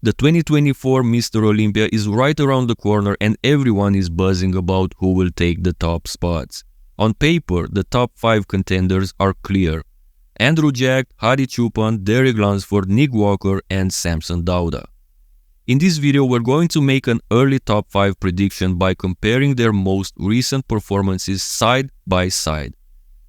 The 2024 Mr. Olympia is right around the corner and everyone is buzzing about who will take the top spots. On paper, the top 5 contenders are clear: Andrew Jack, Hadi Choopan, Derek Lunsford, Nick Walker and Samson Dauda. In this video, we're going to make an early top 5 prediction by comparing their most recent performances side by side.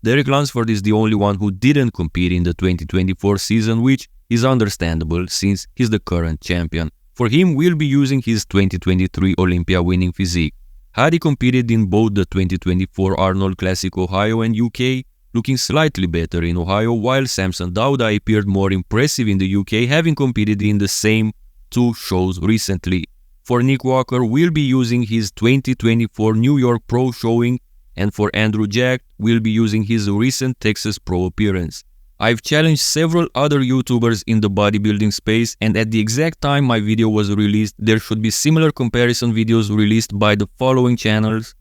Derek Lunsford is the only one who didn't compete in the 2024 season, which is understandable since he's the current champion. For him, we'll be using his 2023 Olympia winning physique. Hadi competed in both the 2024 Arnold Classic Ohio and UK, looking slightly better in Ohio, while Samson Dauda appeared more impressive in the UK, having competed in the same 2 shows recently. For Nick Walker, we'll be using his 2024 New York Pro showing, and for Andrew Jack, we'll be using his recent Texas Pro appearance. I've challenged several other YouTubers in the bodybuilding space, and at the exact time my video was released, there should be similar comparison videos released by the following channels: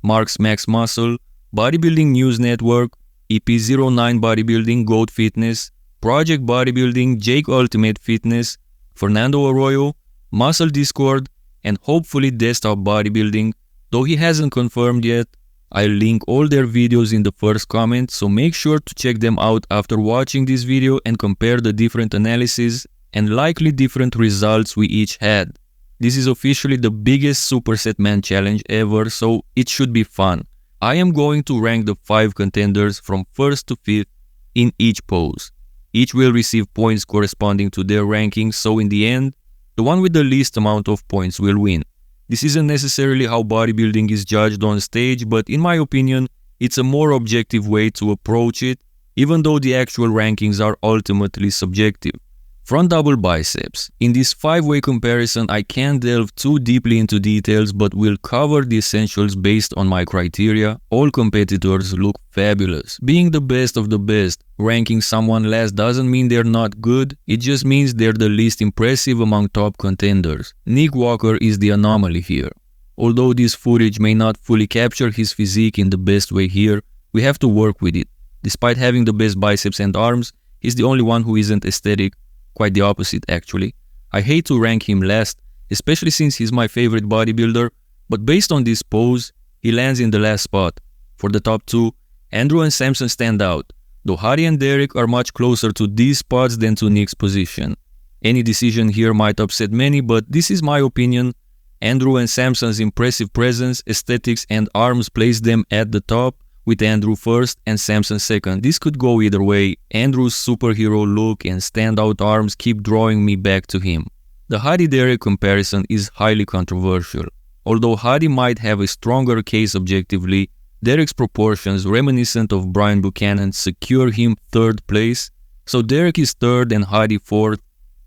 Mark's Max Muscle, Bodybuilding News Network, EP09 Bodybuilding, Goat Fitness, Project Bodybuilding, Jake Ultimate Fitness, Fernando Arroyo, Muscle Discord, and hopefully Desktop Bodybuilding. Though he hasn't confirmed yet, I'll link all their videos in the first comment, so make sure to check them out after watching this video and compare the different analyses and likely different results we each had. This is officially the biggest Supersetman challenge ever, so it should be fun. I am going to rank the 5 contenders from 1st to 5th in each pose. Each will receive points corresponding to their ranking, so in the end, the one with the least amount of points will win. This isn't necessarily how bodybuilding is judged on stage, but in my opinion, it's a more objective way to approach it, even though the actual rankings are ultimately subjective. Front double biceps. In this 5-way comparison, I can't delve too deeply into details, but will cover the essentials based on my criteria. All competitors look fabulous. Being the best of the best, ranking someone last doesn't mean they're not good, it just means they're the least impressive among top contenders. Nick Walker is the anomaly here. Although this footage may not fully capture his physique in the best way here, we have to work with it. Despite having the best biceps and arms, he's the only one who isn't aesthetic. Quite the opposite, actually. I hate to rank him last, especially since he's my favorite bodybuilder, but based on this pose, he lands in the last spot. For the top 2, Andrew and Samson stand out, though Hadi and Derek are much closer to these spots than to Nick's position. Any decision here might upset many, but this is my opinion. Andrew and Samson's impressive presence, aesthetics and arms place them at the top, with Andrew first and Samson second. This could go either way. Andrew's superhero look and standout arms keep drawing me back to him. The Hadi-Derek comparison is highly controversial. Although Hadi might have a stronger case objectively, Derek's proportions reminiscent of Brian Buchanan secure him 3rd place, so Derek is 3rd and Hadi 4th.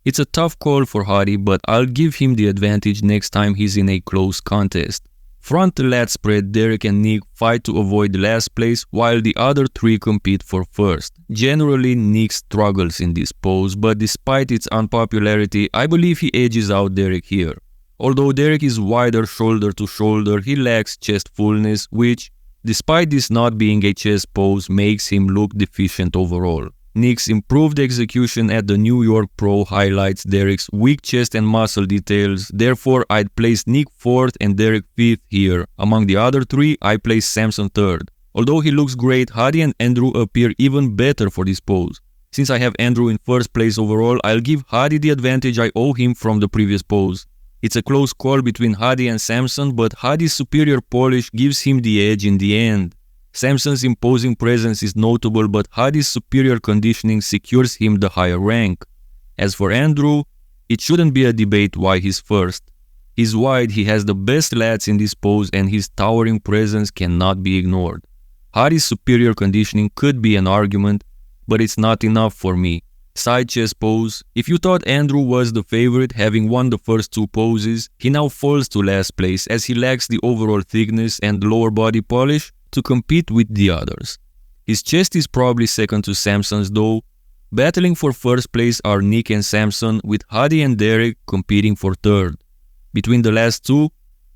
It's a tough call for Hadi, but I'll give him the advantage next time he's in a close contest. Front to lat spread, Derek and Nick fight to avoid last place while the other 3 compete for 1st. Generally, Nick struggles in this pose, but despite its unpopularity, I believe he edges out Derek here. Although Derek is wider shoulder to shoulder, he lacks chest fullness, which, despite this not being a chest pose, makes him look deficient overall. Nick's improved execution at the New York Pro highlights Derek's weak chest and muscle details, therefore I'd place Nick 4th and Derek 5th here. Among the other 3, I place Samson 3rd. Although he looks great, Hadi and Andrew appear even better for this pose. Since I have Andrew in 1st place overall, I'll give Hadi the advantage I owe him from the previous pose. It's a close call between Hadi and Samson, but Hadi's superior polish gives him the edge in the end. Samson's imposing presence is notable, but Hadi's superior conditioning secures him the higher rank. As for Andrew, it shouldn't be a debate why he's 1st. He's wide, he has the best lats in this pose, and his towering presence cannot be ignored. Hadi's superior conditioning could be an argument, but it's not enough for me. Side chest pose. If you thought Andrew was the favorite, having won the first 2 poses, he now falls to last place as he lacks the overall thickness and lower body polish to compete with the others. His chest is probably second to Samson's though. Battling for 1st place are Nick and Samson, with Hadi and Derek competing for 3rd. Between the last 2,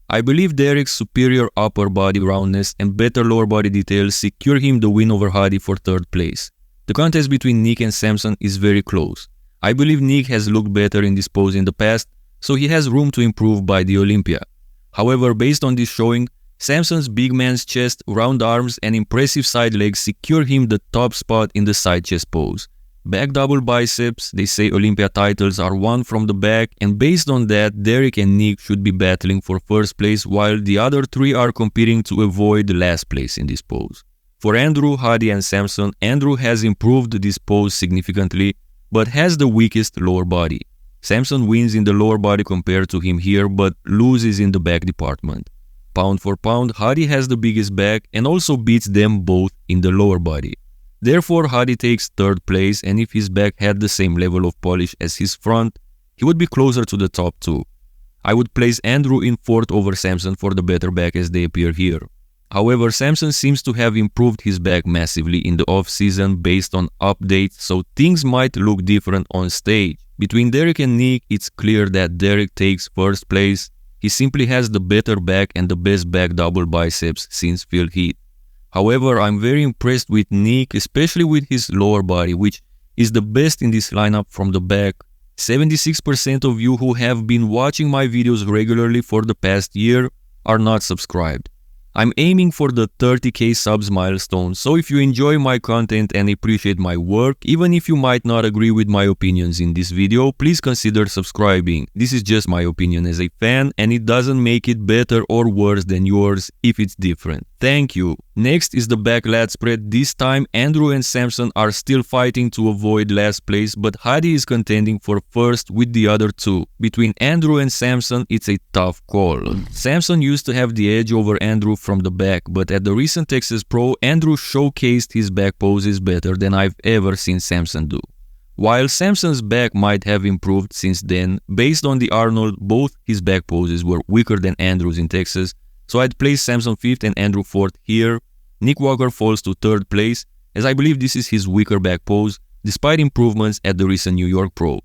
I believe Derek's superior upper body roundness and better lower body details secure him the win over Hadi for 3rd place. The contest between Nick and Samson is very close. I believe Nick has looked better in this pose in the past, so he has room to improve by the Olympia. However, based on this showing, Samson's big man's chest, round arms and impressive side legs secure him the top spot in the side chest pose. Back double biceps, they say Olympia titles are won from the back, and based on that, Derek and Nick should be battling for first place while the other three are competing to avoid last place in this pose. For Andrew, Hadi and Samson, Andrew has improved this pose significantly but has the weakest lower body. Samson wins in the lower body compared to him here but loses in the back department. Pound for pound, Hadi has the biggest back and also beats them both in the lower body. Therefore, Hadi takes third place, and if his back had the same level of polish as his front, he would be closer to the top two. I would place Andrew in fourth over Samson for the better back as they appear here. However, Samson seems to have improved his back massively in the off-season based on updates, so things might look different on stage. Between Derek and Nick, it's clear that Derek takes first place. He simply has the better back and the best back double biceps since Phil Heath. However, I'm very impressed with Nick, especially with his lower body, which is the best in this lineup from the back. 76% of you who have been watching my videos regularly for the past year are not subscribed. I'm aiming for the 30k subs milestone, so if you enjoy my content and appreciate my work, even if you might not agree with my opinions in this video, please consider subscribing. This is just my opinion as a fan, and it doesn't make it better or worse than yours if it's different. Thank you. Next is the back lat spread. This time Andrew and Samson are still fighting to avoid last place, but Hadi is contending for first with the other two. Between Andrew and Samson, it's a tough call. Samson used to have the edge over Andrew from the back, but at the recent Texas Pro, Andrew showcased his back poses better than I've ever seen Samson do. While Samson's back might have improved since then, based on the Arnold, both his back poses were weaker than Andrew's in Texas, so I'd place Samson 5th and Andrew 4th here. Nick Walker falls to 3rd place, as I believe this is his weaker back pose, despite improvements at the recent New York Pro.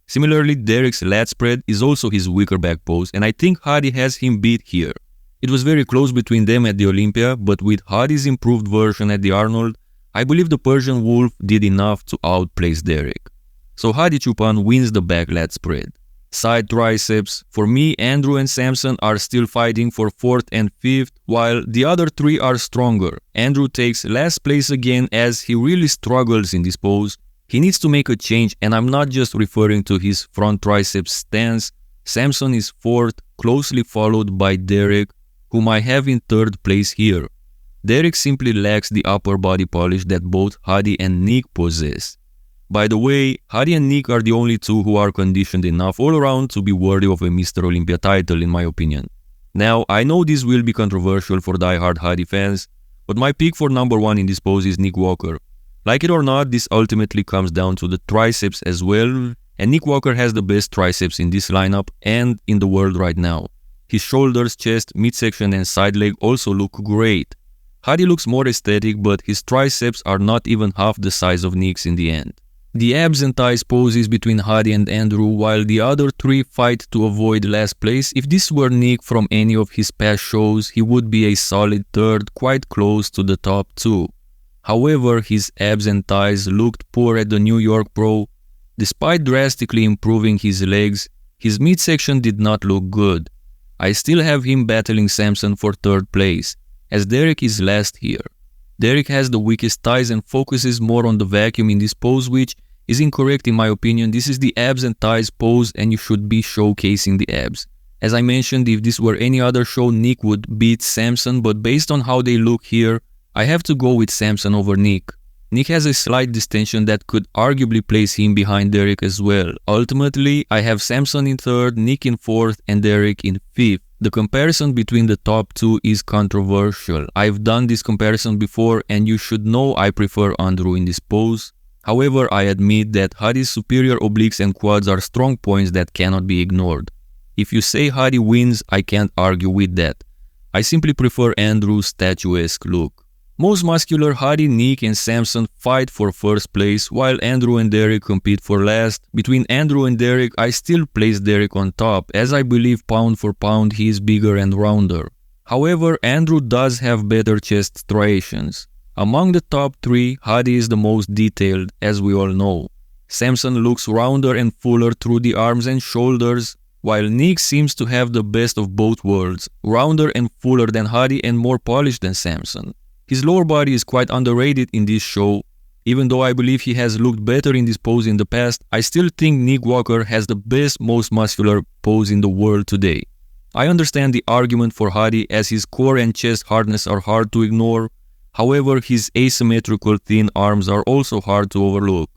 Similarly, Derek's lat spread is also his weaker back pose, and I think Hadi has him beat here. It was very close between them at the Olympia, but with Hadi's improved version at the Arnold, I believe the Persian Wolf did enough to outplace Derek. So Hadi Choopan wins the back lat spread. Side triceps, for me, Andrew and Samson are still fighting for 4th and 5th, while the other three are stronger. Andrew takes last place again as he really struggles in this pose. He needs to make a change, and I'm not just referring to his front triceps stance. Samson is 4th, closely followed by Derek, whom I have in 3rd place here. Derek simply lacks the upper body polish that both Hadi and Nick possess. By the way, Hadi and Nick are the only two who are conditioned enough all around to be worthy of a Mr. Olympia title in my opinion. Now, I know this will be controversial for die-hard Hadi fans, but my pick for number 1 in this pose is Nick Walker. Like it or not, this ultimately comes down to the triceps as well, and Nick Walker has the best triceps in this lineup and in the world right now. His shoulders, chest, midsection and side leg also look great. Hadi looks more aesthetic, but his triceps are not even half the size of Nick's in the end. The abs and thighs poses between Hadi and Andrew, while the other three fight to avoid last place. If this were Nick from any of his past shows, he would be a solid 3rd, quite close to the top 2. However, his abs and thighs looked poor at the New York Pro. Despite drastically improving his legs, his midsection did not look good. I still have him battling Samson for 3rd place, as Derek is last here. Derek has the weakest thighs and focuses more on the vacuum in this pose, which is incorrect in my opinion. This is the abs and thighs pose and you should be showcasing the abs. As I mentioned, if this were any other show, Nick would beat Samson, but based on how they look here, I have to go with Samson over Nick. Nick has a slight distension that could arguably place him behind Derek as well. Ultimately, I have Samson in 3rd, Nick in 4th and Derek in 5th. The comparison between the top 2 is controversial. I've done this comparison before and you should know I prefer Andrew in this pose. However, I admit that Hadi's superior obliques and quads are strong points that cannot be ignored. If you say Hadi wins, I can't argue with that. I simply prefer Andrew's statuesque look. Most muscular Hadi, Nick and Samson fight for 1st place, while Andrew and Derek compete for last. Between Andrew and Derek, I still place Derek on top, as I believe pound for pound he is bigger and rounder. However, Andrew does have better chest striations. Among the top 3, Hadi is the most detailed, as we all know. Samson looks rounder and fuller through the arms and shoulders. while Nick seems to have the best of both worlds, rounder and fuller than Hadi and more polished than Samson. His lower body is quite underrated in this show. Even though I believe he has looked better in this pose in the past, I still think Nick Walker has the best, most muscular pose in the world today. I understand the argument for Hadi as his core and chest hardness are hard to ignore. However, his asymmetrical thin arms are also hard to overlook.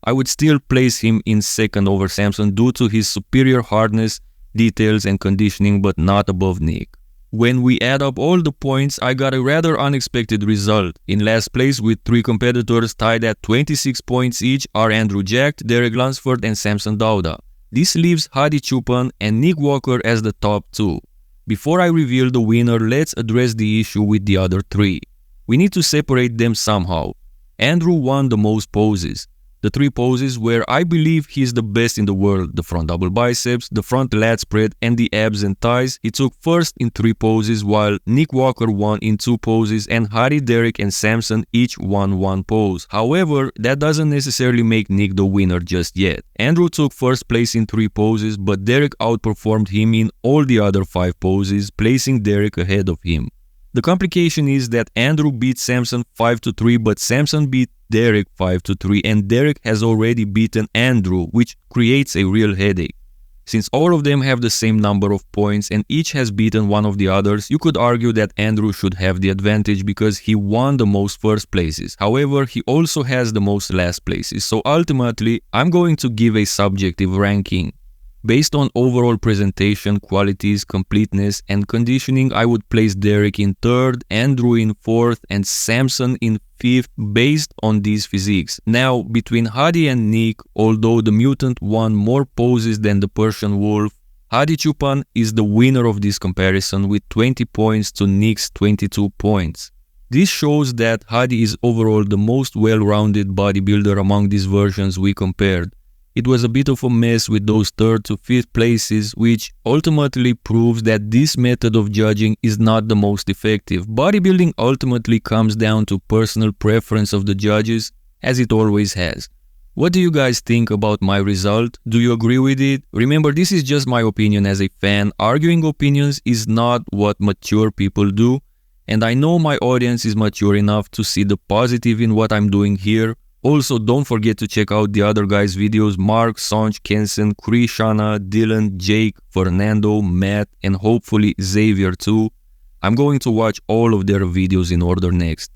I would still place him in second over Samson due to his superior hardness, details and conditioning, but not above Nick. When we add up all the points, I got a rather unexpected result. In last place with 3 competitors tied at 26 points each are Andrew Jack, Derek Lunsford and Samson Dauda. This leaves Hadi Choopan and Nick Walker as the top 2. Before I reveal the winner, let's address the issue with the other 3. We need to separate them somehow. Andrew won the most poses. The 3 poses where I believe he is the best in the world, the front double biceps, the front lat spread and the abs and thighs. He took first in 3 poses while Nick Walker won in 2 poses and Hadi, Derek and Samson each won 1 pose. However, that doesn't necessarily make Nick the winner just yet. Andrew took first place in 3 poses, but Derek outperformed him in all the other 5 poses, placing Derek ahead of him. The complication is that Andrew beat Samson 5-3, but Samson beat Derek 5-3 and Derek has already beaten Andrew, which creates a real headache. Since all of them have the same number of points and each has beaten one of the others, you could argue that Andrew should have the advantage because he won the most first places. However, he also has the most last places, so ultimately I'm going to give a subjective ranking. Based on overall presentation, qualities, completeness and conditioning, I would place Derek in 3rd, Andrew in 4th and Samson in 5th based on these physiques. Now, between Hadi and Nick, although the mutant won more poses than the Persian wolf, Hadi Choopan is the winner of this comparison with 20 points to Nick's 22 points. This shows that Hadi is overall the most well-rounded bodybuilder among these versions we compared. It was a bit of a mess with those 3rd to 5th places, which ultimately proves that this method of judging is not the most effective. Bodybuilding ultimately comes down to personal preference of the judges, as it always has. What do you guys think about my result? Do you agree with it? Remember, this is just my opinion as a fan. Arguing opinions is not what mature people do, and I know my audience is mature enough to see the positive in what I'm doing here. Also, don't forget to check out the other guys' videos: Mark, Sonj, Kensen, Krishana, Dylan, Jake, Fernando, Matt, and hopefully Xavier too. I'm going to watch all of their videos in order next.